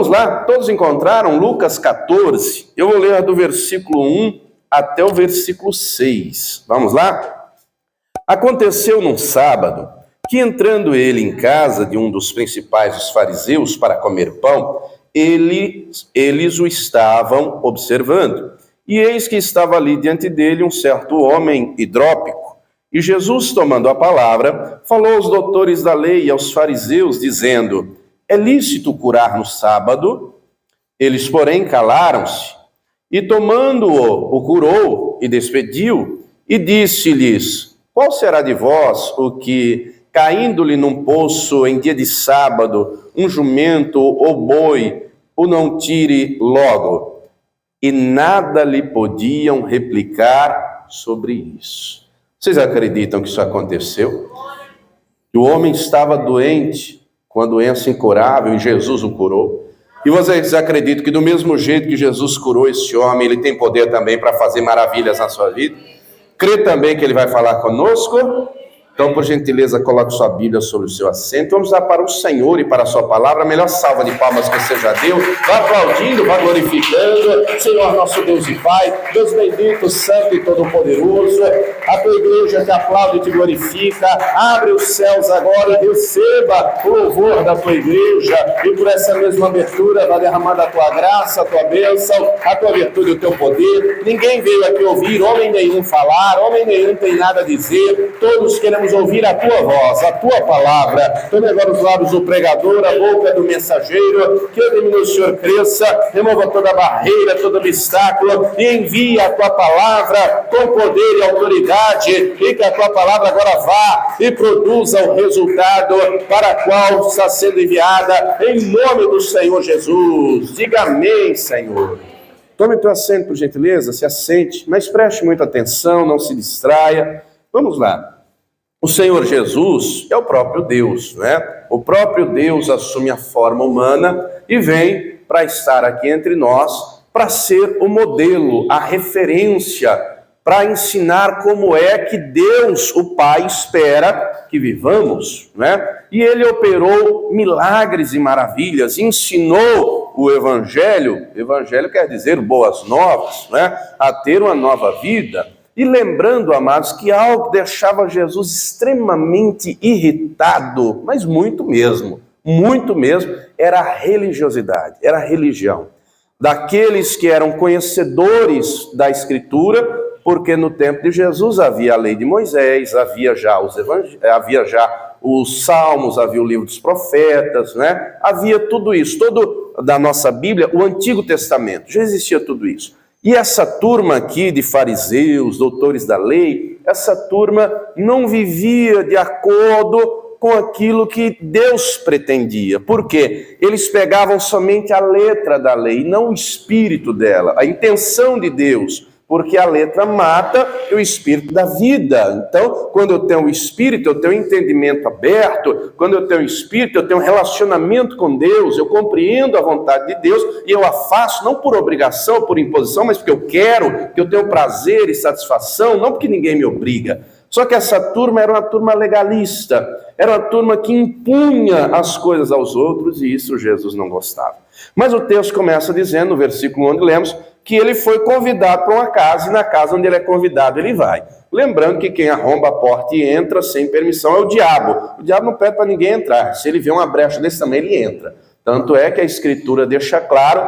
Vamos lá, todos encontraram Lucas 14? Eu vou ler do versículo 1 até o versículo 6. Vamos lá? Aconteceu num sábado que, entrando ele em casa de um dos principais dos fariseus para comer pão, eles o estavam observando. E eis que estava ali diante dele um certo homem hidrópico. E Jesus, tomando a palavra, falou aos doutores da lei e aos fariseus, dizendo: é lícito curar no sábado? Eles, porém, calaram-se. E tomando-o, o curou e despediu, e disse-lhes: qual será de vós o que, caindo-lhe num poço em dia de sábado, um jumento ou boi, o não tire logo? E nada lhe podiam replicar sobre isso. Vocês acreditam que isso aconteceu? Que o homem estava doente, com a doença incurável, e Jesus o curou. E vocês acreditam que do mesmo jeito que Jesus curou esse homem, ele tem poder também para fazer maravilhas na sua vida? Crê também que ele vai falar conosco? Então, por gentileza, coloque sua Bíblia sobre o seu assento. Vamos dar para o Senhor e para a sua palavra a melhor salva de palmas que você já deu. Vá aplaudindo, vá glorificando. Senhor, nosso Deus e Pai, Deus bendito, santo e todo-poderoso, a tua igreja te aplaude e te glorifica. Abre os céus agora e receba o louvor da tua igreja. E por essa mesma abertura vai derramar a tua graça, a tua bênção, a tua virtude e o teu poder. Ninguém veio aqui ouvir, homem nenhum falar, homem nenhum tem nada a dizer. Todos queremos ouvir a tua voz, a tua palavra. Tome agora os lábios do pregador, a boca do mensageiro, que ele no Senhor cresça, remova toda barreira, todo obstáculo, e envie a tua palavra com poder e autoridade, e que a tua palavra agora vá e produza o resultado para o qual está sendo enviada, em nome do Senhor Jesus. Diga amém, Senhor. Tome teu assento, por gentileza, se assente, mas preste muita atenção, não se distraia. Vamos lá. O Senhor Jesus é o próprio Deus, né? O próprio Deus assume a forma humana e vem para estar aqui entre nós, para ser o modelo, a referência, para ensinar como é que Deus, o Pai, espera que vivamos, né? E ele operou milagres e maravilhas, ensinou o Evangelho quer dizer boas novas, né? A ter uma nova vida. E lembrando, amados, que algo deixava Jesus extremamente irritado, mas muito mesmo, era a religiosidade, era a religião. Daqueles que eram conhecedores da Escritura, porque no tempo de Jesus havia a lei de Moisés, havia já os Salmos, havia o livro dos profetas, né? Havia tudo isso, todo da nossa Bíblia, o Antigo Testamento, já existia tudo isso. E essa turma aqui de fariseus, doutores da lei, essa turma não vivia de acordo com aquilo que Deus pretendia. Por quê? Eles pegavam somente a letra da lei, não o espírito dela, a intenção de Deus. Porque a letra mata e o espírito dá vida. Então, quando eu tenho o espírito, eu tenho entendimento aberto. Quando eu tenho o espírito, eu tenho um relacionamento com Deus. Eu compreendo a vontade de Deus e eu a faço, não por obrigação, por imposição, mas porque eu quero, porque eu tenho prazer e satisfação, não porque ninguém me obriga. Só que essa turma era uma turma legalista. Era uma turma que impunha as coisas aos outros e isso Jesus não gostava. Mas o texto começa dizendo, no versículo onde lemos, que ele foi convidado para uma casa, e na casa onde ele é convidado, ele vai. Lembrando que quem arromba a porta e entra sem permissão é o diabo. O diabo não pede para ninguém entrar. Se ele vê uma brecha desse tamanho, ele entra. Tanto é que a Escritura deixa claro,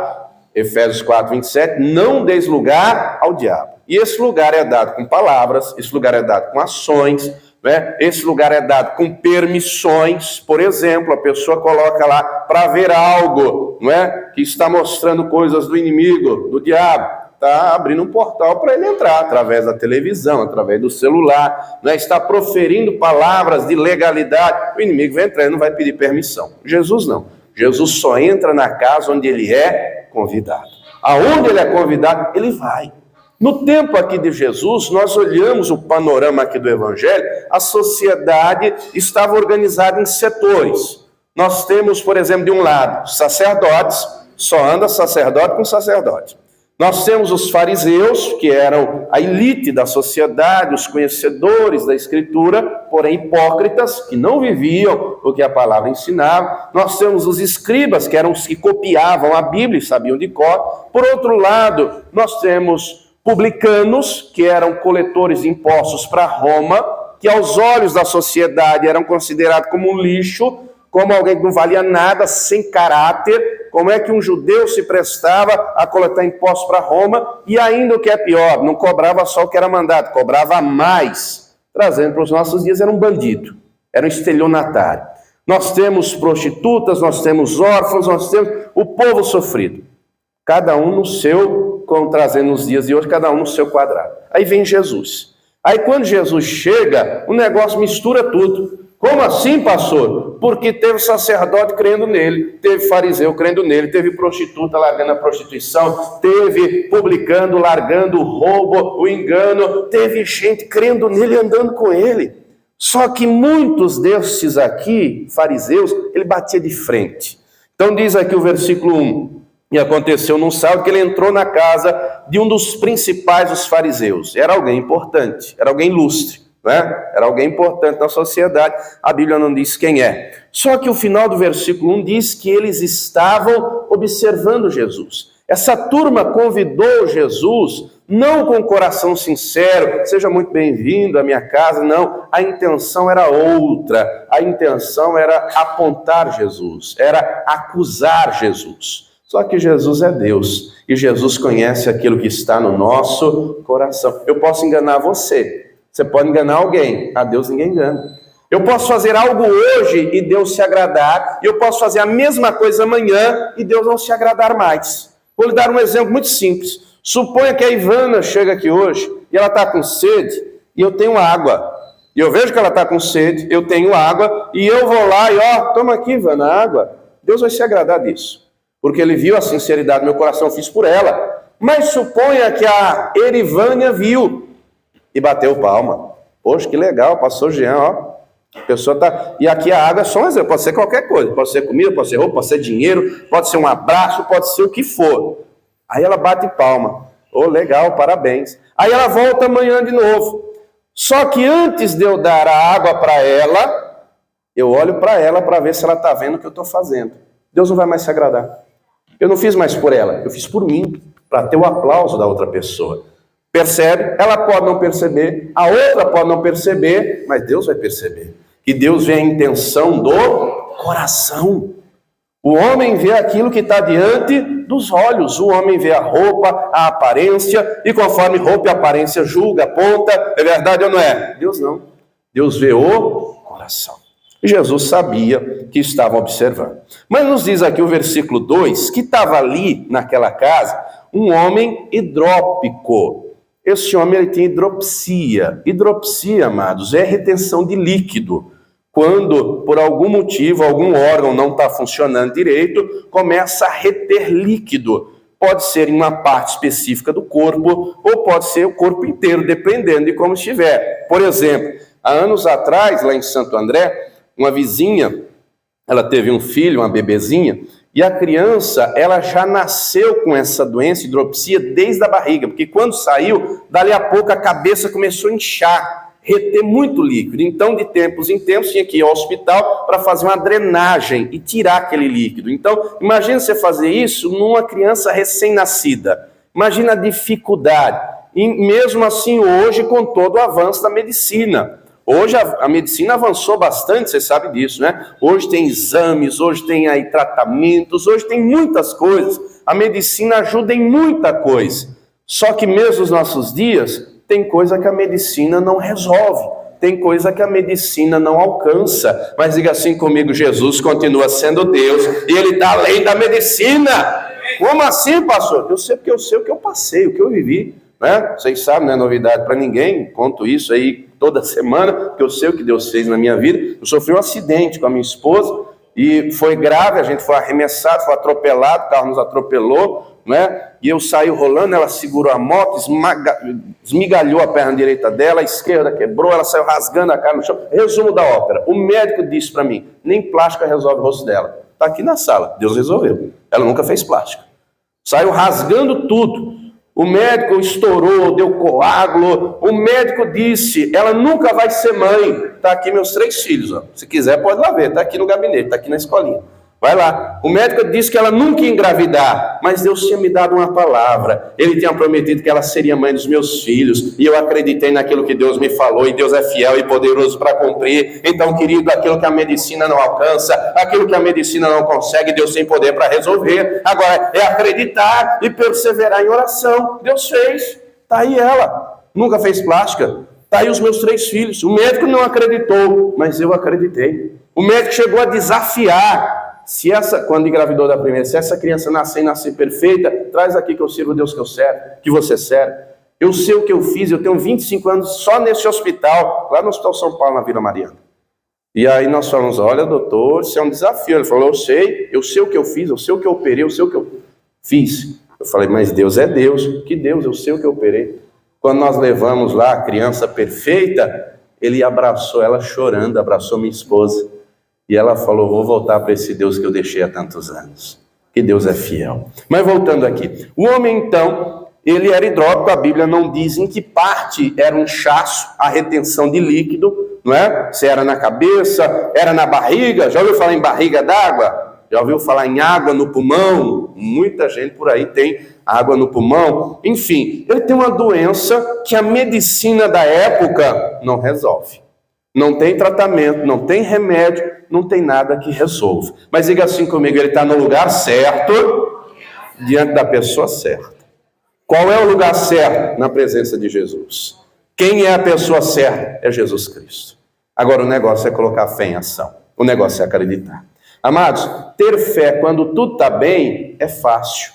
Efésios 4, 27, não deis lugar ao diabo. E esse lugar é dado com palavras, esse lugar é dado com ações, né? Esse lugar é dado com permissões. Por exemplo, a pessoa coloca lá para ver algo, não é? Que está mostrando coisas do inimigo, do diabo. Está abrindo um portal para ele entrar, através da televisão, através do celular, né? Está proferindo palavras de legalidade. O inimigo vai entrar e não vai pedir permissão. Jesus não. Jesus só entra na casa onde ele é convidado. Aonde ele é convidado, ele vai. No tempo aqui de Jesus, nós olhamos o panorama aqui do Evangelho, a sociedade estava organizada em setores. Nós temos, por exemplo, de um lado, sacerdotes, só anda sacerdote com sacerdote. Nós temos os fariseus, que eram a elite da sociedade, os conhecedores da Escritura, porém hipócritas, que não viviam o que a palavra ensinava. Nós temos os escribas, que eram os que copiavam a Bíblia e sabiam de cor. Por outro lado, nós temos publicanos, que eram coletores de impostos para Roma, que aos olhos da sociedade eram considerados como um lixo, como alguém que não valia nada, sem caráter. Como é que um judeu se prestava a coletar impostos para Roma e ainda o que é pior, não cobrava só o que era mandado, cobrava mais. Trazendo para os nossos dias, era um bandido, era um estelionatário. Nós temos prostitutas, nós temos órfãos, nós temos o povo sofrido. Cada um no seu, como trazendo nos dias de hoje, cada um no seu quadrado. Aí vem Jesus. Aí quando Jesus chega, o negócio mistura tudo. Como assim, pastor? Porque teve sacerdote crendo nele, teve fariseu crendo nele, teve prostituta largando a prostituição, teve publicano largando o roubo, o engano, teve gente crendo nele e andando com ele. Só que muitos desses aqui, fariseus, ele batia de frente. Então diz aqui o versículo 1, e aconteceu num sábado que ele entrou na casa de um dos principais dos fariseus. Era alguém importante, era alguém ilustre. Era alguém importante na sociedade, a Bíblia não diz quem é. Só que o final do versículo 1 diz que eles estavam observando Jesus. Essa turma convidou Jesus, não com coração sincero, seja muito bem-vindo à minha casa, não. A intenção era outra, a intenção era apontar Jesus, era acusar Jesus. Só que Jesus é Deus, e Jesus conhece aquilo que está no nosso coração. Eu posso enganar você. Você pode enganar alguém, a Deus ninguém engana. Eu posso fazer algo hoje e Deus se agradar, e eu posso fazer a mesma coisa amanhã e Deus não se agradar mais. Vou lhe dar um exemplo muito simples. Suponha que a Ivana chega aqui hoje e ela está com sede e eu tenho água. E eu vejo que ela está com sede, eu tenho água, e eu vou lá e toma aqui, Ivana, água. Deus vai se agradar disso, porque Ele viu a sinceridade do meu coração, eu fiz por ela. Mas suponha que a Erivânia viu e bateu palma. Poxa, que legal, passou Jean, A pessoa tá... E aqui a água é só um exemplo, pode ser qualquer coisa. Pode ser comida, pode ser roupa, pode ser dinheiro, pode ser um abraço, pode ser o que for. Aí ela bate palma. Legal, parabéns. Aí ela volta amanhã de novo. Só que antes de eu dar a água para ela, eu olho para ela para ver se ela está vendo o que eu estou fazendo. Deus não vai mais se agradar. Eu não fiz mais por ela, eu fiz por mim, para ter o aplauso da outra pessoa. Percebe? Ela pode não perceber, a outra pode não perceber, mas Deus vai perceber. E Deus vê a intenção do coração. O homem vê aquilo que está diante dos olhos. O homem vê a roupa, a aparência, e conforme roupa e aparência julga, aponta. É verdade ou não é? Deus não. Deus vê o coração. E Jesus sabia que estavam observando. Mas nos diz aqui o versículo 2, que estava ali naquela casa um homem hidrópico. Esse homem ele tem hidropsia. Hidropsia, amados, é retenção de líquido. Quando, por algum motivo, algum órgão não está funcionando direito, começa a reter líquido. Pode ser em uma parte específica do corpo, ou pode ser o corpo inteiro, dependendo de como estiver. Por exemplo, há anos atrás, lá em Santo André, uma vizinha, ela teve um filho, uma bebezinha, e a criança, ela já nasceu com essa doença, hidropsia, desde a barriga, porque quando saiu, dali a pouco a cabeça começou a inchar, reter muito líquido. Então, de tempos em tempos, tinha que ir ao hospital para fazer uma drenagem e tirar aquele líquido. Então, imagina você fazer isso numa criança recém-nascida. Imagina a dificuldade. E mesmo assim, hoje, com todo o avanço da medicina. Hoje a medicina avançou bastante, você sabe disso, né? Hoje tem exames, hoje tem aí tratamentos, hoje tem muitas coisas. A medicina ajuda em muita coisa. Só que mesmo nos nossos dias, tem coisa que a medicina não resolve. Tem coisa que a medicina não alcança. Mas diga assim comigo, Jesus continua sendo Deus e Ele está além da medicina. Como assim, pastor? Eu sei porque eu sei o que eu passei, o que eu vivi. Né? Vocês sabem, não é novidade para ninguém, conto isso aí toda semana, porque eu sei o que Deus fez na minha vida. Eu sofri um acidente com a minha esposa, e foi grave, a gente foi arremessado, foi atropelado, o carro nos atropelou, né? E eu saí rolando, ela segurou a moto, esmigalhou a perna direita dela, a esquerda quebrou, ela saiu rasgando a cara no chão. Resumo da ópera, o médico disse para mim, nem plástica resolve o rosto dela. Está aqui na sala, Deus resolveu. Ela nunca fez plástica. Saiu rasgando tudo. O médico estourou, deu coágulo. O médico disse, ela nunca vai ser mãe. Está aqui meus 3 filhos. Ó. Se quiser, pode lá ver. Está aqui no gabinete, está aqui na escolinha. Vai lá. O médico disse que ela nunca ia engravidar, mas Deus tinha me dado uma palavra. Ele tinha prometido que ela seria mãe dos meus filhos, e eu acreditei naquilo que Deus me falou, e Deus é fiel e poderoso para cumprir. Então, querido, aquilo que a medicina não alcança, aquilo que a medicina não consegue, Deus tem poder para resolver. Agora, é acreditar e perseverar em oração. Deus fez. Está aí ela. Nunca fez plástica. Está aí os meus 3 filhos. O médico não acreditou, mas eu acreditei. O médico chegou a desafiar. Quando engravidou da primeira, se essa criança nascer perfeita, traz aqui que eu sirvo o Deus que eu servo, que você serve. Eu sei o que eu fiz, eu tenho 25 anos só nesse hospital, lá no Hospital São Paulo, na Vila Mariana. E aí nós falamos, olha doutor, isso é um desafio. Ele falou, eu sei o que eu fiz, eu sei o que eu operei, eu sei o que eu fiz. Eu falei, mas Deus é Deus, que Deus, eu sei o que eu operei. Quando nós levamos lá a criança perfeita, ele abraçou ela chorando, abraçou minha esposa. E ela falou, vou voltar para esse Deus que eu deixei há tantos anos. Que Deus é fiel. Mas voltando aqui. O homem, então, ele era hidrópico. A Bíblia não diz em que parte era um inchaço, a retenção de líquido, não é? Se era na cabeça, era na barriga. Já ouviu falar em barriga d'água? Já ouviu falar em água no pulmão? Muita gente por aí tem água no pulmão. Enfim, ele tem uma doença que a medicina da época não resolve. Não tem tratamento, não tem remédio, não tem nada que resolva. Mas diga assim comigo, ele está no lugar certo, diante da pessoa certa. Qual é o lugar certo? Na presença de Jesus. Quem é a pessoa certa? É Jesus Cristo. Agora o negócio é colocar fé em ação. O negócio é acreditar. Amados, ter fé quando tudo está bem é fácil.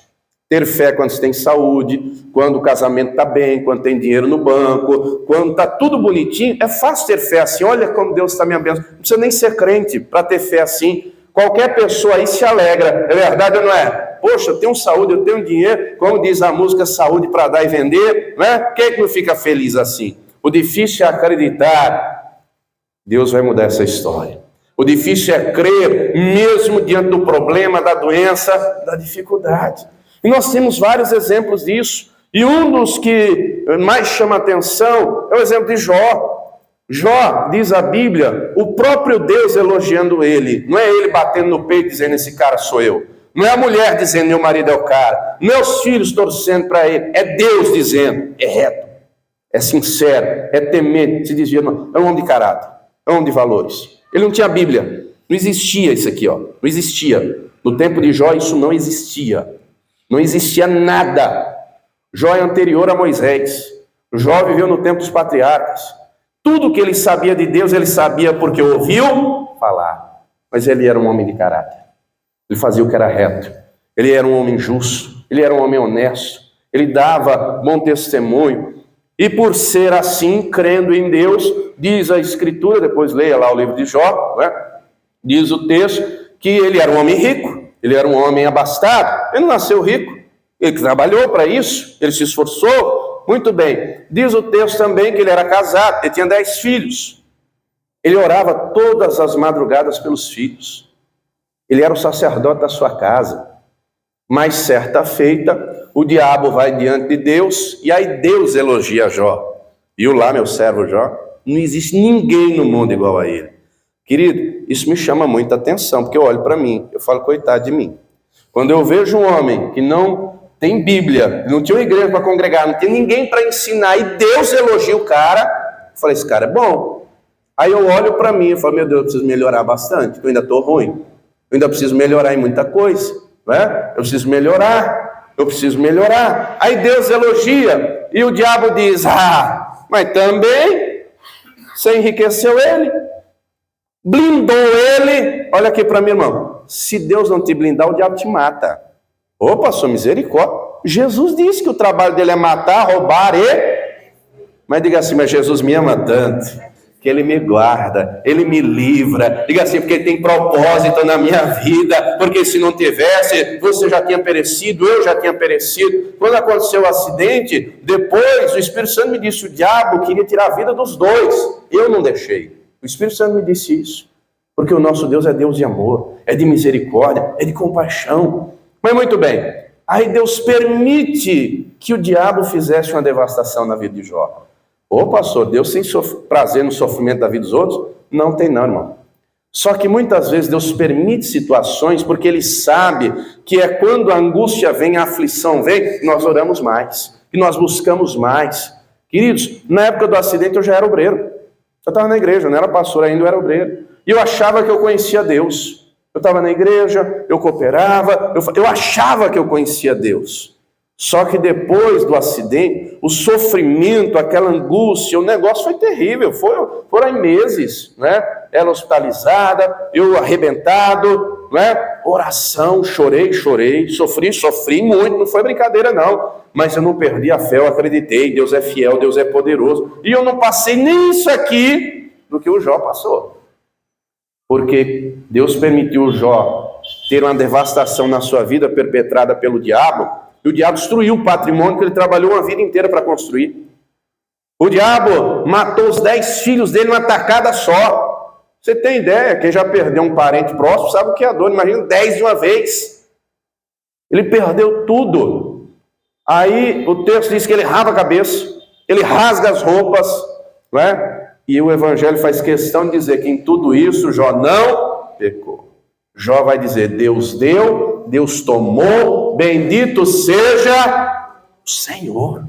Ter fé quando você tem saúde, quando o casamento está bem, quando tem dinheiro no banco, quando está tudo bonitinho, é fácil ter fé assim. Olha como Deus está me abençoando. Não precisa nem ser crente para ter fé assim. Qualquer pessoa aí se alegra. É verdade ou não é? Poxa, eu tenho saúde, eu tenho dinheiro. Como diz a música, saúde para dar e vender. Não é? Quem é que não fica feliz assim? O difícil é acreditar. Deus vai mudar essa história. O difícil é crer, mesmo diante do problema, da doença, da dificuldade. E nós temos vários exemplos disso. E um dos que mais chama atenção é o exemplo de Jó. Jó, diz a Bíblia, o próprio Deus elogiando ele. Não é ele batendo no peito dizendo, esse cara sou eu. Não é a mulher dizendo, meu marido é o cara. Não é os filhos torcendo para ele. É Deus dizendo, é reto, é sincero, é temente, se desvia. Não. É um homem de caráter, é um homem de valores. Ele não tinha Bíblia. Não existia isso aqui, ó. Não existia. No tempo de Jó isso não existia. Não existia nada. Jó é anterior a Moisés. Jó viveu no tempo dos patriarcas. Tudo que ele sabia de Deus, ele sabia porque ouviu falar. Mas ele era um homem de caráter. Ele fazia o que era reto. Ele era um homem justo. Ele era um homem honesto. Ele dava bom testemunho. E por ser assim, crendo em Deus, diz a Escritura, depois leia lá o livro de Jó, né? Diz o texto que ele era um homem rico. Ele era um homem abastado, ele não nasceu rico, ele trabalhou para isso, ele se esforçou, muito bem. Diz o texto também que ele era casado, ele tinha 10 filhos. Ele orava todas as madrugadas pelos filhos. Ele era o sacerdote da sua casa. Mas certa feita, o diabo vai diante de Deus, e aí Deus elogia Jó. Viu lá, meu servo Jó? Não existe ninguém no mundo igual a ele. Querido, isso me chama muita atenção, porque eu olho para mim, eu falo, coitado de mim. Quando eu vejo um homem que não tem Bíblia, não tinha uma igreja para congregar, não tem ninguém para ensinar, e Deus elogia o cara, eu falei, esse cara é bom. Aí eu olho para mim e falo, meu Deus, eu preciso melhorar bastante, porque eu ainda estou ruim. Eu ainda preciso melhorar em muita coisa, né? Eu preciso melhorar. Aí Deus elogia, e o diabo diz, mas também você enriqueceu ele, blindou ele. Olha aqui para mim, irmão. Se Deus não te blindar, o diabo te mata. Opa, sua misericórdia. Jesus disse que o trabalho dele é matar, roubar e... Mas diga assim, mas Jesus me ama tanto, que ele me guarda, ele me livra. Diga assim, porque ele tem propósito na minha vida, porque se não tivesse, você já tinha perecido, eu já tinha perecido. Quando aconteceu o acidente, depois o Espírito Santo me disse, o diabo queria tirar a vida dos dois. Eu não deixei. O Espírito Santo me disse isso, porque o nosso Deus é Deus de amor, é de misericórdia, é de compaixão. Mas muito bem, aí Deus permite que o diabo fizesse uma devastação na vida de Jó. Ô pastor, Deus tem prazer no sofrimento da vida dos outros? Não tem não, irmão. Só que muitas vezes Deus permite situações porque Ele sabe que é quando a angústia vem, a aflição vem, que nós oramos mais, que nós buscamos mais. Queridos, na época do acidente eu já era obreiro. Eu estava na igreja, eu não era pastor ainda, eu era obreiro. E eu achava que eu conhecia Deus. Eu estava na igreja, eu cooperava, eu achava que eu conhecia Deus. Só que depois do acidente, o sofrimento, aquela angústia, o negócio foi terrível, foram meses, né? Ela hospitalizada, eu arrebentado, né? Oração, chorei, sofri muito, não foi brincadeira não, mas eu não perdi a fé, eu acreditei, Deus é fiel, Deus é poderoso, e eu não passei nem isso aqui do que o Jó passou, porque Deus permitiu o Jó ter uma devastação na sua vida perpetrada pelo diabo. E o diabo destruiu o patrimônio que ele trabalhou uma vida inteira para construir. O diabo matou os 10 filhos dele numa tacada só. Você tem ideia? Quem já perdeu um parente próximo sabe o que é a dor. Imagina 10 de uma vez. Ele perdeu tudo. Aí o texto diz que ele rava a cabeça, ele rasga as roupas, não é? E o evangelho faz questão de dizer que em tudo isso Jó não pecou. Jó vai dizer, Deus deu, Deus tomou, bendito seja o Senhor.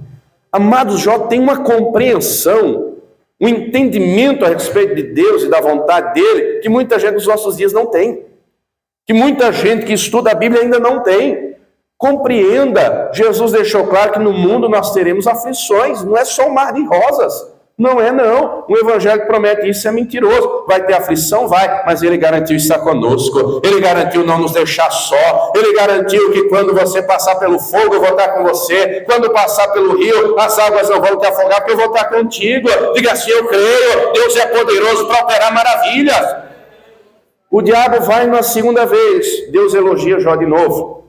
Amados, Jó tem uma compreensão, um entendimento a respeito de Deus e da vontade dele, que muita gente nos nossos dias não tem. Que muita gente que estuda a Bíblia ainda não tem. Compreenda, Jesus deixou claro que no mundo nós teremos aflições, não é só um mar de rosas. Não é não, o evangelho que promete isso é mentiroso, vai ter aflição, vai, mas ele garantiu estar conosco, ele garantiu não nos deixar só, ele garantiu que quando você passar pelo fogo eu vou estar com você, quando passar pelo rio as águas não vão te afogar porque eu vou estar contigo, diga assim, eu creio, Deus é poderoso para operar maravilhas. O diabo vai na segunda vez, Deus elogia Jó de novo,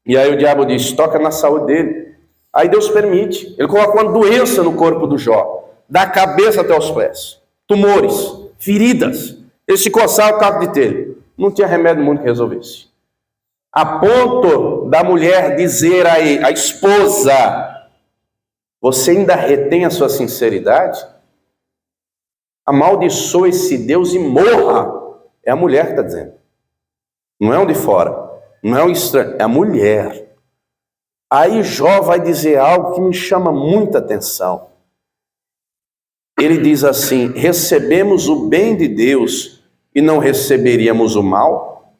e aí o diabo diz, toca na saúde dele, aí Deus permite, ele coloca uma doença no corpo do Jó, da cabeça até os pés, tumores, feridas, ele se coçava o caco de telha, não tinha remédio no mundo que resolvesse, a ponto da mulher dizer a esposa, você ainda retém a sua sinceridade? Amaldiçoa esse Deus e morra, é a mulher que está dizendo, não é um de fora, não é um estranho, é a mulher. Aí Jó vai dizer algo que me chama muita atenção. Ele diz assim, recebemos o bem de Deus e não receberíamos o mal?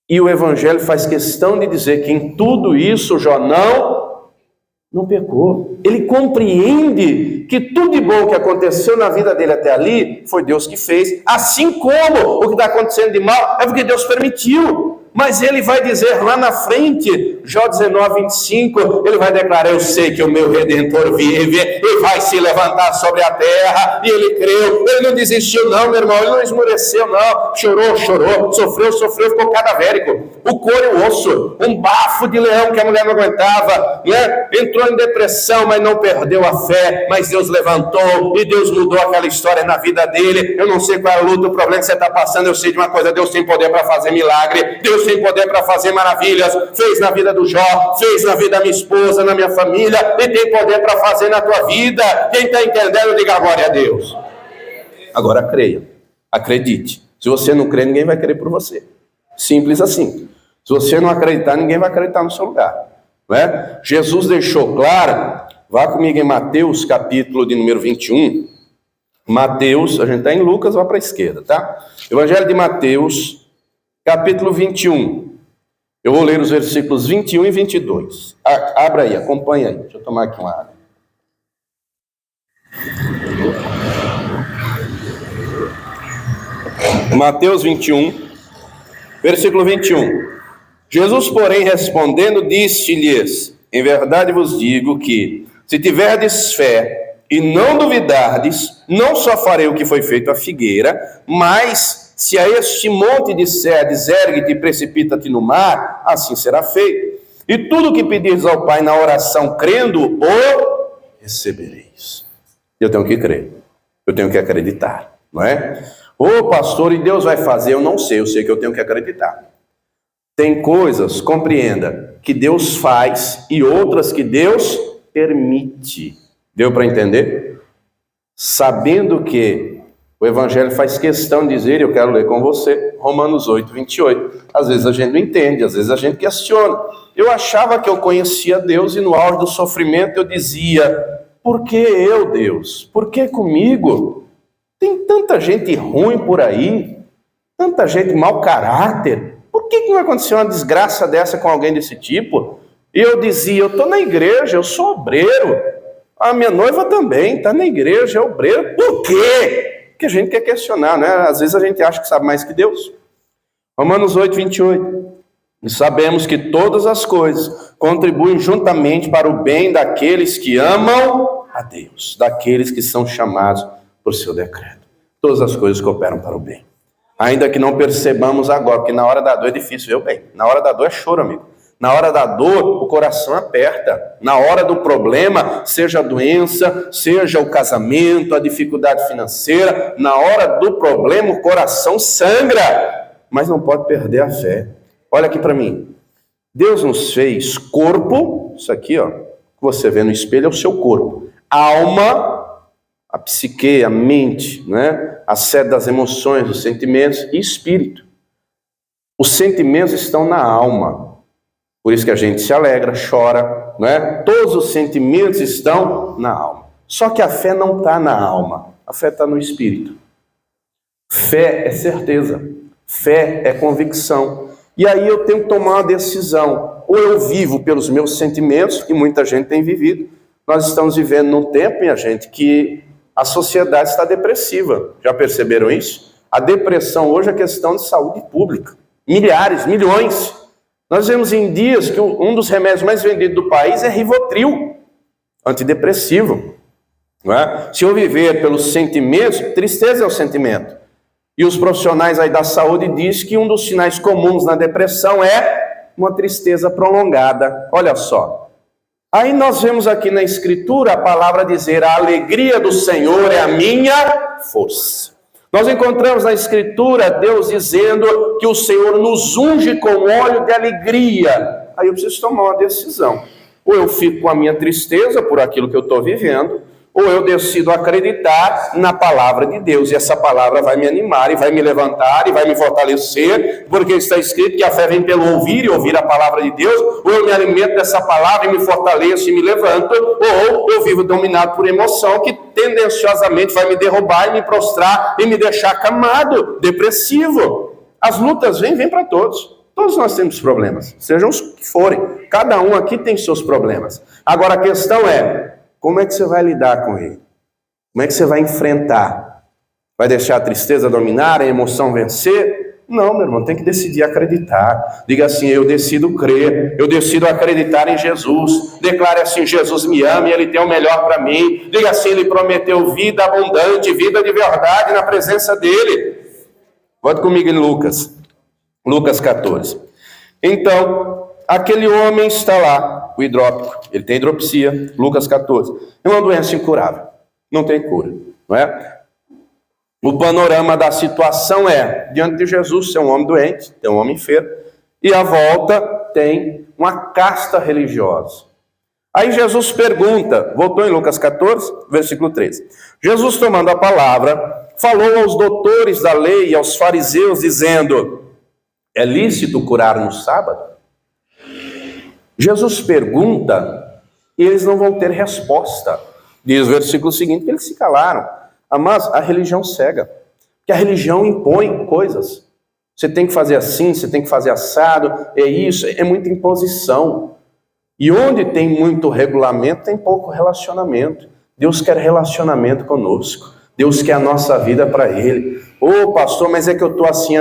E o evangelho faz questão de dizer que em tudo isso Jó não pecou. Ele compreende que tudo de bom que aconteceu na vida dele até ali, foi Deus que fez, assim como o que está acontecendo de mal, é porque Deus permitiu. Mas ele vai dizer lá na frente, Jó 19, 25, ele vai declarar, eu sei que o meu Redentor vive, e vai se levantar sobre a terra, e ele creu, ele não desistiu não, meu irmão, ele não esmoreceu não, chorou, sofreu, ficou cadavérico, o couro e o osso, um bafo de leão que a mulher não aguentava, né? Entrou em depressão, mas não perdeu a fé, mas Deus levantou, e Deus mudou aquela história na vida dele. Eu não sei qual é a luta, o problema que você está passando, eu sei de uma coisa, Deus tem poder para fazer milagre, Deus tem poder para fazer maravilhas, fez na vida do Jó, fez na vida da minha esposa, na minha família, e tem poder para fazer na tua vida. Quem está entendendo, diga glória a Deus. Agora creia, acredite. Se você não crê, ninguém vai crer por você. Simples assim. Se você não acreditar, ninguém vai acreditar no seu lugar. Não é? Jesus deixou claro, vá comigo em Mateus, capítulo de número 21. Mateus, a gente está em Lucas, vá para a esquerda, tá? Evangelho de Mateus, capítulo 21. Eu vou ler os versículos 21 e 22. Abra aí, acompanha aí. Deixa eu tomar aqui uma água. Mateus 21, versículo 21. Jesus, porém, respondendo, disse-lhes, em verdade vos digo que, se tiverdes fé e não duvidardes, não só farei o que foi feito à figueira, mas se a este monte disserdes, ergue-te e precipita-te no mar, assim será feito. E tudo o que pedires ao Pai na oração, crendo, o recebereis. Eu tenho que crer, eu tenho que acreditar, não é? Ô pastor, e Deus vai fazer? Eu não sei, eu sei que eu tenho que acreditar. Tem coisas, compreenda, que Deus faz e outras que Deus permite. Deu para entender? Sabendo que o Evangelho faz questão de dizer, eu quero ler com você, Romanos 8, 28. Às vezes a gente não entende, às vezes a gente questiona. Eu achava que eu conhecia Deus e no auge do sofrimento eu dizia, por que eu, Deus? Por que comigo? Tem tanta gente ruim por aí, tanta gente mau caráter. Por que não aconteceu uma desgraça dessa com alguém desse tipo? E eu dizia, eu estou na igreja, eu sou obreiro. A minha noiva também está na igreja, é obreiro. Por quê? Porque a gente quer questionar, né? Às vezes a gente acha que sabe mais que Deus. Romanos 8, 28. E sabemos que todas as coisas contribuem juntamente para o bem daqueles que amam a Deus, daqueles que são chamados por seu decreto. Todas as coisas cooperam para o bem. Ainda que não percebamos agora, porque na hora da dor é difícil ver o bem. Na hora da dor é choro, amigo. Na hora da dor, o coração aperta. Na hora do problema, seja a doença, seja o casamento, a dificuldade financeira, na hora do problema, o coração sangra. Mas não pode perder a fé. Olha aqui para mim. Deus nos fez corpo, isso aqui, ó, que você vê no espelho é o seu corpo. Alma, a psique, a mente, né? A sede das emoções, dos sentimentos e espírito. Os sentimentos estão na alma. Por isso que a gente se alegra, chora, né? Todos os sentimentos estão na alma. Só que a fé não está na alma, a fé está no espírito. Fé é certeza, fé é convicção. E aí eu tenho que tomar uma decisão. Ou eu vivo pelos meus sentimentos, que muita gente tem vivido. Nós estamos vivendo num tempo, minha gente, que a sociedade está depressiva. Já perceberam isso? A depressão hoje é questão de saúde pública. Milhares, milhões. Nós vemos em dias que um dos remédios mais vendidos do país é Rivotril, antidepressivo. Não é? Se eu viver pelos sentimentos, tristeza é o sentimento. E os profissionais aí da saúde dizem que um dos sinais comuns na depressão é uma tristeza prolongada. Olha só. Aí nós vemos aqui na Escritura a palavra dizer, a alegria do Senhor é a minha força. Nós encontramos na Escritura Deus dizendo que o Senhor nos unge com óleo de alegria. Aí eu preciso tomar uma decisão. Ou eu fico com a minha tristeza por aquilo que eu estou vivendo, ou eu decido acreditar na palavra de Deus. E essa palavra vai me animar, e vai me levantar, e vai me fortalecer, porque está escrito que a fé vem pelo ouvir, e ouvir a palavra de Deus. Ou eu me alimento dessa palavra e me fortaleço e me levanto, ou eu vivo dominado por emoção, que tendenciosamente vai me derrubar e me prostrar e me deixar acamado, depressivo. As lutas vêm para todos. Todos nós temos problemas, sejam os que forem. Cada um aqui tem seus problemas. Agora a questão é, como é que você vai lidar com ele? Como é que você vai enfrentar? Vai deixar a tristeza dominar, a emoção vencer? Não, meu irmão, tem que decidir acreditar. Diga assim, eu decido crer, eu decido acreditar em Jesus. Declare assim, Jesus me ama e Ele tem o melhor para mim. Diga assim, Ele prometeu vida abundante, vida de verdade na presença dEle. Volte comigo em Lucas 14. Então, aquele homem está lá, o hidrópico, ele tem hidropsia, Lucas 14. É uma doença incurável, não tem cura, não é? O panorama da situação é, diante de Jesus, você é um homem doente, é um homem enfermo, e à volta tem uma casta religiosa. Aí Jesus pergunta, voltou em Lucas 14, versículo 13. Jesus, tomando a palavra, falou aos doutores da lei e aos fariseus, dizendo, é lícito curar no sábado? Jesus pergunta e eles não vão ter resposta. Diz o versículo seguinte que eles se calaram. Mas a religião cega, porque a religião impõe coisas. Você tem que fazer assim, você tem que fazer assado, é isso, é muita imposição. E onde tem muito regulamento, tem pouco relacionamento. Deus quer relacionamento conosco. Deus quer a nossa vida para Ele. Ô pastor, mas é que eu estou assim,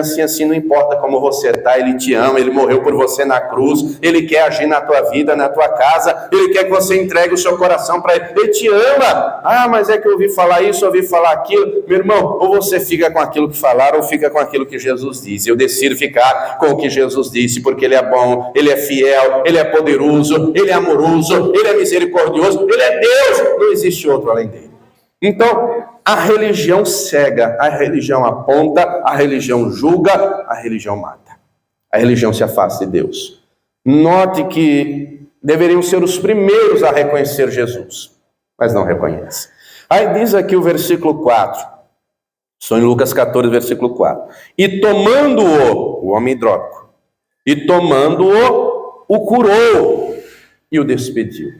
não importa como você está, Ele te ama, Ele morreu por você na cruz, Ele quer agir na tua vida, na tua casa, Ele quer que você entregue o seu coração para Ele, Ele te ama. Ah, mas é que eu ouvi falar isso, eu ouvi falar aquilo. Meu irmão, ou você fica com aquilo que falaram, ou fica com aquilo que Jesus disse. Eu decido ficar com o que Jesus disse, porque Ele é bom, Ele é fiel, Ele é poderoso, Ele é amoroso, Ele é misericordioso, Ele é Deus, não existe outro além dele. Então, a religião cega, a religião aponta, a religião julga, a religião mata. A religião se afasta de Deus. Note que deveriam ser os primeiros a reconhecer Jesus, mas não reconhecem. Aí diz aqui o versículo 4, estou em Lucas 14, versículo 4. E tomando-o, o homem hidrópico, e tomando-o, o curou e o despediu.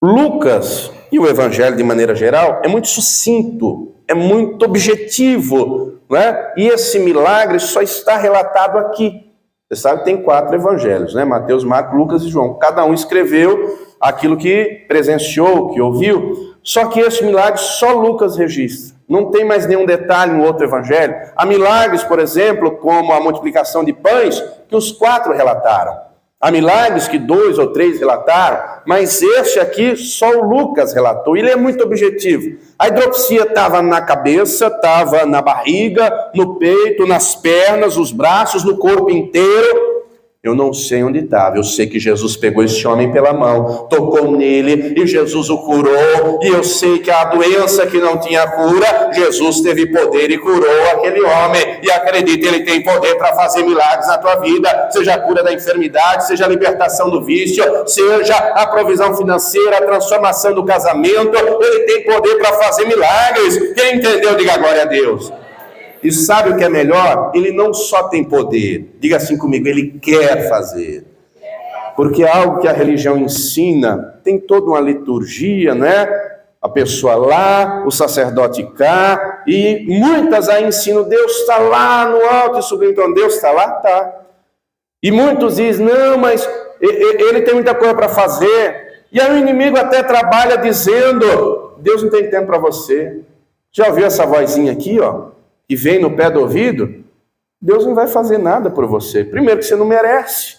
Lucas, e o Evangelho de maneira geral, é muito sucinto, é muito objetivo, né? E esse milagre só está relatado aqui. Você sabe que tem 4 evangelhos, né? Mateus, Marcos, Lucas e João. Cada um escreveu aquilo que presenciou, que ouviu. Só que esse milagre só Lucas registra. Não tem mais nenhum detalhe no outro evangelho. Há milagres, por exemplo, como a multiplicação de pães, que os 4 relataram. Há milagres que 2 ou 3 relataram, mas este aqui só o Lucas relatou. Ele é muito objetivo. A hidropsia estava na cabeça, estava na barriga, no peito, nas pernas, os braços, no corpo inteiro. Eu não sei onde estava, eu sei que Jesus pegou esse homem pela mão, tocou nele e Jesus o curou, e eu sei que a doença que não tinha cura, Jesus teve poder e curou aquele homem, e acredite, ele tem poder para fazer milagres na tua vida, seja a cura da enfermidade, seja a libertação do vício, seja a provisão financeira, a transformação do casamento, ele tem poder para fazer milagres. Quem entendeu, diga glória a Deus. E sabe o que é melhor? Ele não só tem poder, diga assim comigo, ele quer fazer. Porque é algo que a religião ensina, tem toda uma liturgia, né? A pessoa lá, o sacerdote cá, e muitas aí ensinam, Deus está lá no alto e subindo, então Deus está lá? Tá. E muitos dizem, não, mas ele tem muita coisa para fazer. E aí o inimigo até trabalha dizendo, Deus não tem tempo para você. Já ouviu essa vozinha aqui, ó? Que vem no pé do ouvido? Deus não vai fazer nada por você. Primeiro que você não merece.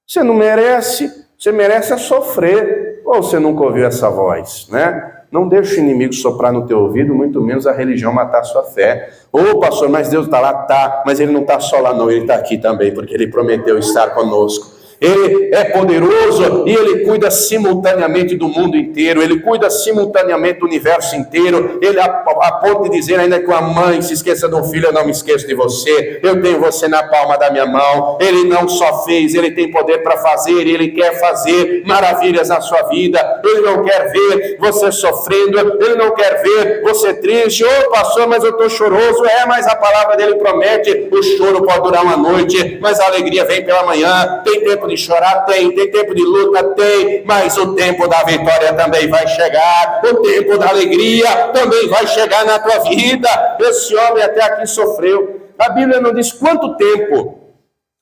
Você não merece, você merece é sofrer. Ou você nunca ouviu essa voz, né? Não deixe o inimigo soprar no teu ouvido, muito menos a religião matar a sua fé. Ô pastor, mas Deus está lá? Tá, mas ele não está só lá não, ele está aqui também, porque ele prometeu estar conosco. Ele é poderoso e ele cuida simultaneamente do mundo inteiro, ele cuida simultaneamente do universo inteiro. Ele, a ponto de dizer, ainda que a mãe se esqueça do filho, eu não me esqueço de você, eu tenho você na palma da minha mão. Ele não só fez, ele tem poder para fazer, ele quer fazer maravilhas na sua vida. Ele não quer ver você sofrendo, ele não quer ver você triste. Ô pastor, mas eu estou choroso. Mas a palavra dele promete, o choro pode durar uma noite, mas a alegria vem pela manhã. Tem tempo de chorar? Tem tempo de luta? Tem, mas o tempo da vitória também vai chegar, o tempo da alegria também vai chegar na tua vida. Esse homem até aqui sofreu, a Bíblia não diz quanto tempo.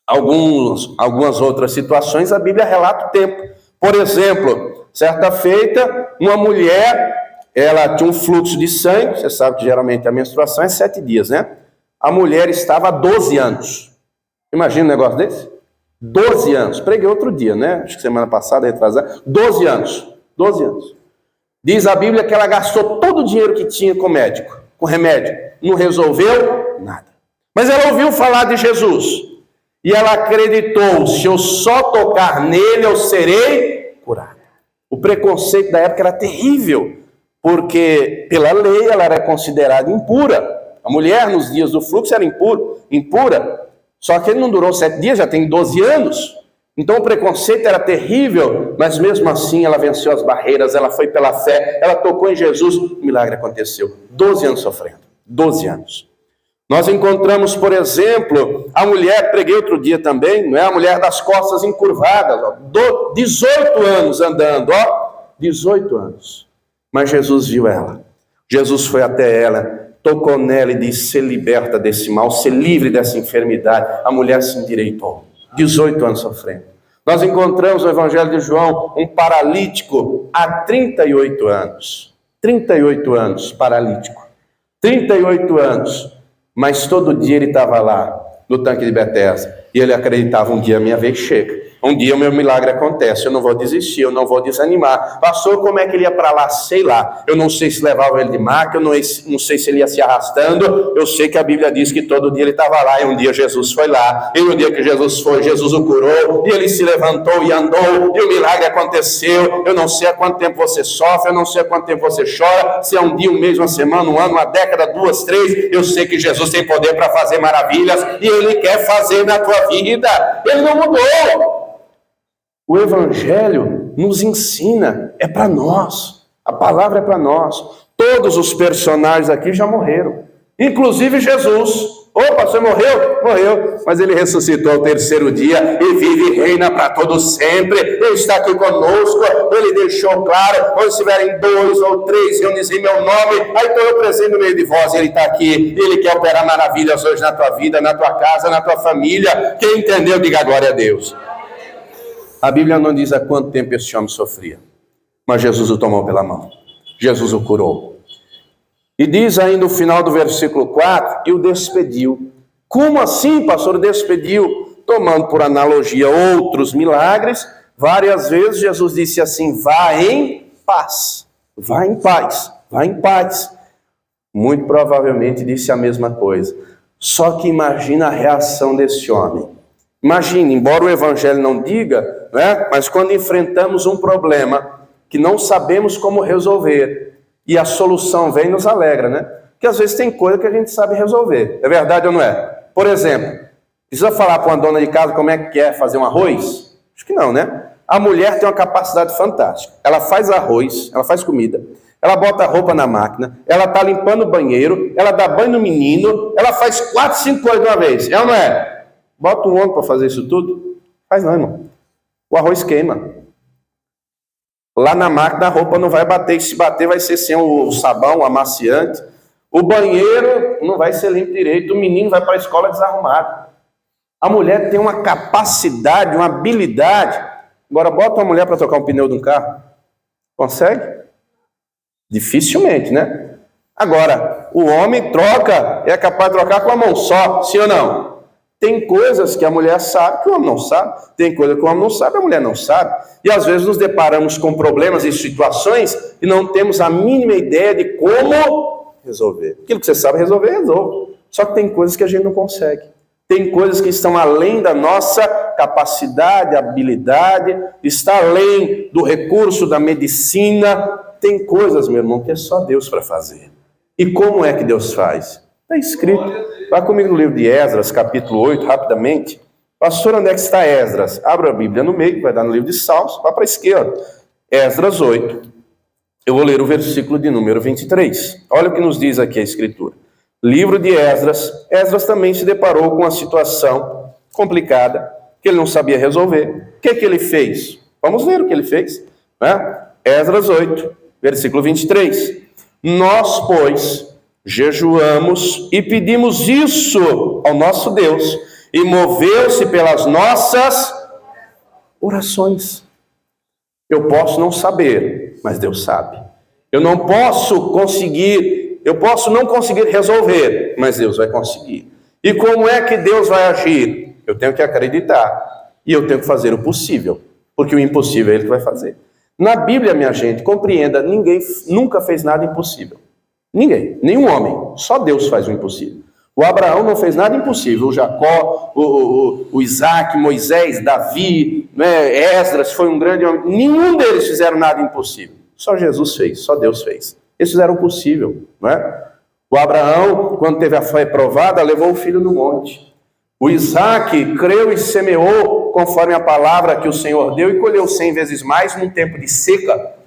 Algumas outras situações a Bíblia relata o tempo. Por exemplo, certa feita, uma mulher, ela tinha um fluxo de sangue, você sabe que geralmente a menstruação é 7 dias, né? A mulher estava há 12 anos. Imagina um negócio desse? 12 anos, preguei outro dia, né? Acho que semana passada, retrasada. 12 anos. Diz a Bíblia que ela gastou todo o dinheiro que tinha com médico, com remédio. Não resolveu nada. Mas ela ouviu falar de Jesus. E ela acreditou, se eu só tocar nele, eu serei curado. O preconceito da época era terrível, porque pela lei ela era considerada impura. A mulher nos dias do fluxo era impura. Só que ele não durou 7 dias, já tem 12 anos. Então o preconceito era terrível, mas mesmo assim ela venceu as barreiras, ela foi pela fé, ela tocou em Jesus, o milagre aconteceu. 12 anos sofrendo, 12 anos. Nós encontramos, por exemplo, a mulher, preguei outro dia também, não é? A mulher das costas encurvadas, ó, 18 anos andando, 18 anos. Mas Jesus viu ela, Jesus foi até ela, tocou nela e disse, ser liberta desse mal, ser livre dessa enfermidade. A mulher se endireitou, 18 anos sofrendo. Nós encontramos no Evangelho de João um paralítico há 38 anos. 38 anos, paralítico. 38 anos, mas todo dia ele estava lá, no tanque de Betesda, e ele acreditava, um dia a minha vez chega. Um dia o meu milagre acontece, eu não vou desistir, eu não vou desanimar. Pastor, como é que ele ia para lá? Sei lá. Eu não sei se levava ele de maca, eu não sei se ele ia se arrastando. Eu sei que a Bíblia diz que todo dia ele estava lá, e um dia Jesus foi lá. E no dia que Jesus foi, Jesus o curou, e ele se levantou e andou, e o milagre aconteceu. Eu não sei há quanto tempo você sofre, eu não sei há quanto tempo você chora, se é um dia, um mês, uma semana, um ano, uma década, 2, 3. Eu sei que Jesus tem poder para fazer maravilhas, e ele quer fazer na tua vida. Ele não mudou. O Evangelho nos ensina, é para nós. A palavra é para nós. Todos os personagens aqui já morreram. Inclusive Jesus. Opa, você morreu? Morreu. Mas ele ressuscitou ao terceiro dia e vive e reina para todos sempre. Ele está aqui conosco. Ele deixou claro, quando estiverem 2 ou 3 reunidos em meu nome, aí estou eu presente no meio de vós. Ele está aqui. Ele quer operar maravilhas hoje na tua vida, na tua casa, na tua família. Quem entendeu, diga glória a Deus. A Bíblia não diz há quanto tempo esse homem sofria. Mas Jesus o tomou pela mão. Jesus o curou. E diz aí no final do versículo 4, e o despediu. Como assim, pastor? Despediu, tomando por analogia outros milagres. Várias vezes Jesus disse assim, vá em paz, vá em paz, vá em paz. Muito provavelmente disse a mesma coisa. Só que imagina a reação desse homem. Imagine, embora o Evangelho não diga, né, mas quando enfrentamos um problema que não sabemos como resolver, e a solução vem, nos alegra, né? Porque às vezes tem coisa que a gente sabe resolver. É verdade ou não é? Por exemplo, precisa falar para uma dona de casa como é que é fazer um arroz? Acho que não, né? A mulher tem uma capacidade fantástica. Ela faz arroz, ela faz comida, ela bota a roupa na máquina, ela está limpando o banheiro, ela dá banho no menino, ela faz 4, 5 coisas de uma vez. É ou não é? Bota um homem para fazer isso tudo? Faz não, irmão. O arroz queima. Lá na máquina a roupa não vai bater, e se bater vai ser sem o sabão, o amaciante. O banheiro não vai ser limpo direito, o menino vai para a escola desarrumado. A mulher tem uma capacidade, uma habilidade. Agora bota uma mulher para trocar um pneu de um carro. Consegue? Dificilmente, né? Agora, o homem troca, é capaz de trocar com a mão só, sim ou não? Tem coisas que a mulher sabe que o homem não sabe. Tem coisa que o homem não sabe, a mulher não sabe. E às vezes nos deparamos com problemas e situações e não temos a mínima ideia de como resolver. Aquilo que você sabe resolver, resolve. Só que tem coisas que a gente não consegue. Tem coisas que estão além da nossa capacidade, habilidade, está além do recurso da medicina. Tem coisas, meu irmão, que é só Deus para fazer. E como é que Deus faz? Está escrito. Vá comigo no livro de Esdras, capítulo 8, rapidamente. Pastor, onde é que está Esdras? Abra a Bíblia no meio, vai dar no livro de Salmos, vá para a esquerda. Esdras 8. Eu vou ler o versículo de número 23. Olha o que nos diz aqui a Escritura. Livro de Esdras. Esdras também se deparou com uma situação complicada, que ele não sabia resolver. O que ele fez? Vamos ver o que ele fez. Né? Esdras 8, versículo 23. Nós, pois, jejuamos e pedimos isso ao nosso Deus, e moveu-se pelas nossas orações. Eu posso não saber, mas Deus sabe. Eu não posso conseguir, eu posso não conseguir resolver, mas Deus vai conseguir. E como é que Deus vai agir? Eu tenho que acreditar, e eu tenho que fazer o possível, porque o impossível é Ele que vai fazer. Na Bíblia, minha gente, compreenda, ninguém nunca fez nada impossível. Ninguém, nenhum homem, só Deus faz o impossível. O Abraão não fez nada impossível, o Jacó, o Isaac, Moisés, Davi, né, Esdras foi um grande homem, nenhum deles fizeram nada impossível, só Jesus fez, só Deus fez. Eles fizeram o possível, não é? O Abraão, quando teve a fé provada, levou o filho no monte. O Isaac creu e semeou conforme a palavra que o Senhor deu e colheu 100 vezes mais num tempo de seca.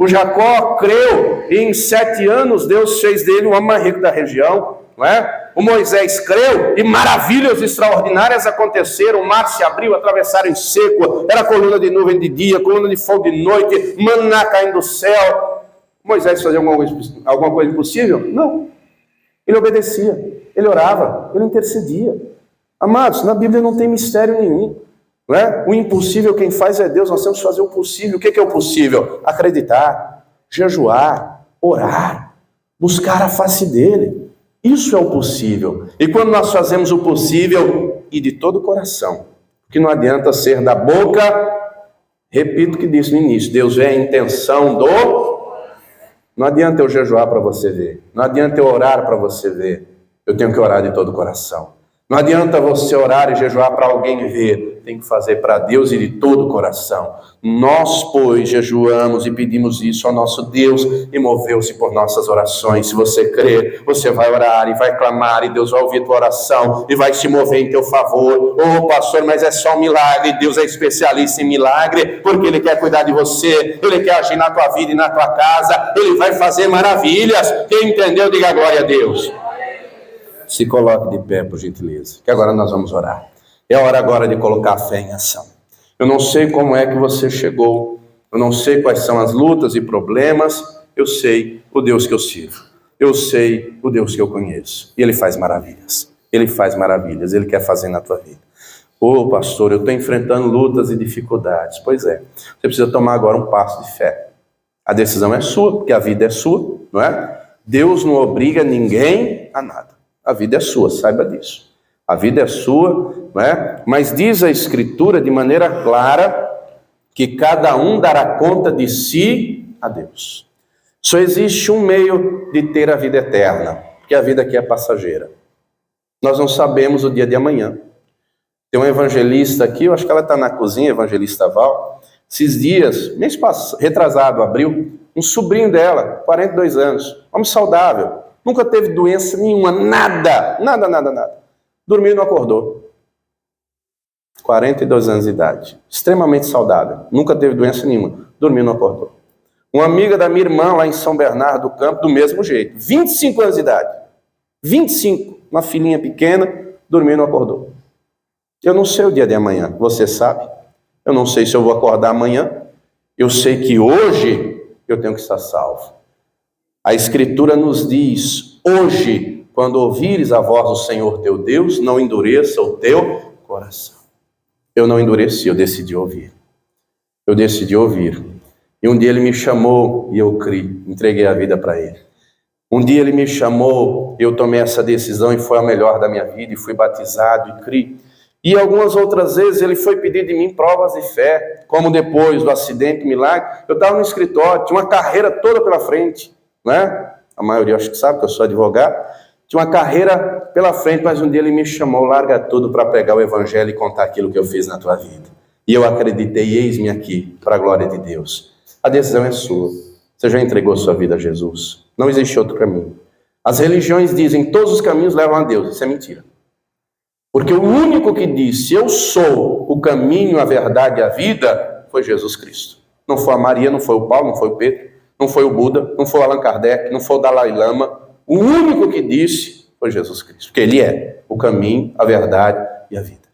O Jacó creu e em 7 anos Deus fez dele o homem mais rico da região, não é? O Moisés creu e maravilhas extraordinárias aconteceram, o mar se abriu, atravessaram em seco, era coluna de nuvem de dia, coluna de fogo de noite, maná caindo do céu. Moisés fazia alguma coisa impossível? Não. Ele obedecia, ele orava, ele intercedia. Amados, na Bíblia não tem mistério nenhum. Não é? O impossível quem faz é Deus, nós temos que fazer o possível. O que é o possível? Acreditar, jejuar, orar, buscar a face dele. Isso é o possível. E quando nós fazemos o possível, e de todo o coração, porque não adianta ser da boca, repito o que disse no início, Deus vê a intenção do... Não adianta eu jejuar para você ver, não adianta eu orar para você ver, eu tenho que orar de todo o coração. Não adianta você orar e jejuar para alguém ver. Tem que fazer para Deus e de todo o coração. Nós, pois, jejuamos e pedimos isso ao nosso Deus e moveu-se por nossas orações. Se você crer, você vai orar e vai clamar e Deus vai ouvir tua oração e vai se mover em teu favor. Oh, pastor, mas é só um milagre. Deus é especialista em milagre porque Ele quer cuidar de você. Ele quer agir na tua vida e na tua casa. Ele vai fazer maravilhas. Quem entendeu, diga glória a Deus. Se coloque de pé, por gentileza, que agora nós vamos orar. É hora agora de colocar a fé em ação. Eu não sei como é que você chegou, eu não sei quais são as lutas e problemas, eu sei o Deus que eu sirvo, eu sei o Deus que eu conheço, e Ele faz maravilhas, Ele quer fazer na tua vida. Ô pastor, eu estou enfrentando lutas e dificuldades. Pois é, você precisa tomar agora um passo de fé. A decisão é sua, porque a vida é sua, não é? Deus não obriga ninguém a nada. A vida é sua, saiba disso. A vida é sua, não é? Mas diz a Escritura de maneira clara que cada um dará conta de si a Deus. Só existe um meio de ter a vida eterna, porque a vida aqui é passageira. Nós não sabemos o dia de amanhã. Tem um evangelista aqui, eu acho que ela está na cozinha, evangelista Val. Esses dias, mês passado, retrasado, abril, um sobrinho dela, 42 anos, homem saudável, nunca teve doença nenhuma, nada. Dormiu e não acordou. 42 anos de idade, extremamente saudável, nunca teve doença nenhuma, dormiu e não acordou. Uma amiga da minha irmã lá em São Bernardo do Campo, do mesmo jeito, 25 anos de idade, 25, uma filhinha pequena, dormiu e não acordou. Eu não sei o dia de amanhã, você sabe? Eu não sei se eu vou acordar amanhã, eu sei que hoje eu tenho que estar salvo. A Escritura nos diz, hoje, quando ouvires a voz do Senhor teu Deus, não endureça o teu coração. Eu não endureci, eu decidi ouvir. E um dia Ele me chamou e eu criei, entreguei a vida para Ele. Um dia Ele me chamou, eu tomei essa decisão e foi a melhor da minha vida, e fui batizado e criei. E algumas outras vezes Ele foi pedir de mim provas de fé, como depois do acidente, milagre. Eu estava no escritório, tinha uma carreira toda pela frente, né? A maioria acho que sabe que eu sou advogado. Tinha uma carreira pela frente, mas um dia Ele me chamou, larga tudo para pregar o evangelho e contar aquilo que eu fiz na tua vida. E eu acreditei, eis-me aqui, para a glória de Deus. A decisão é sua. Você já entregou sua vida a Jesus. Não existe outro caminho. As religiões dizem, todos os caminhos levam a Deus. Isso é mentira. Porque o único que disse, eu sou o caminho, a verdade e a vida, foi Jesus Cristo. Não foi a Maria, não foi o Paulo, não foi o Pedro, não foi o Buda, não foi o Allan Kardec, não foi o Dalai Lama. O único que disse foi Jesus Cristo. Porque Ele é o caminho, a verdade e a vida.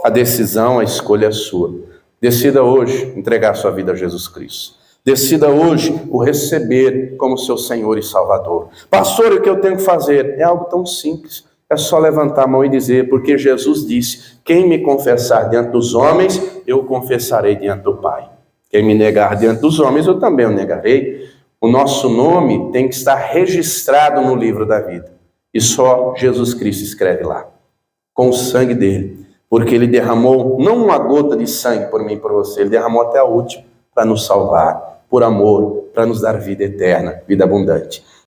A decisão, a escolha é sua. Decida hoje entregar sua vida a Jesus Cristo. Decida hoje o receber como seu Senhor e Salvador. Pastor, o que eu tenho que fazer? É algo tão simples. É só levantar a mão e dizer, porque Jesus disse, quem me confessar diante dos homens, eu confessarei diante do Pai. Quem me negar diante dos homens, eu também o negarei. O nosso nome tem que estar registrado no livro da vida. E só Jesus Cristo escreve lá, com o sangue dele. Porque Ele derramou não uma gota de sangue por mim e por você, Ele derramou até a última para nos salvar, por amor, para nos dar vida eterna, vida abundante.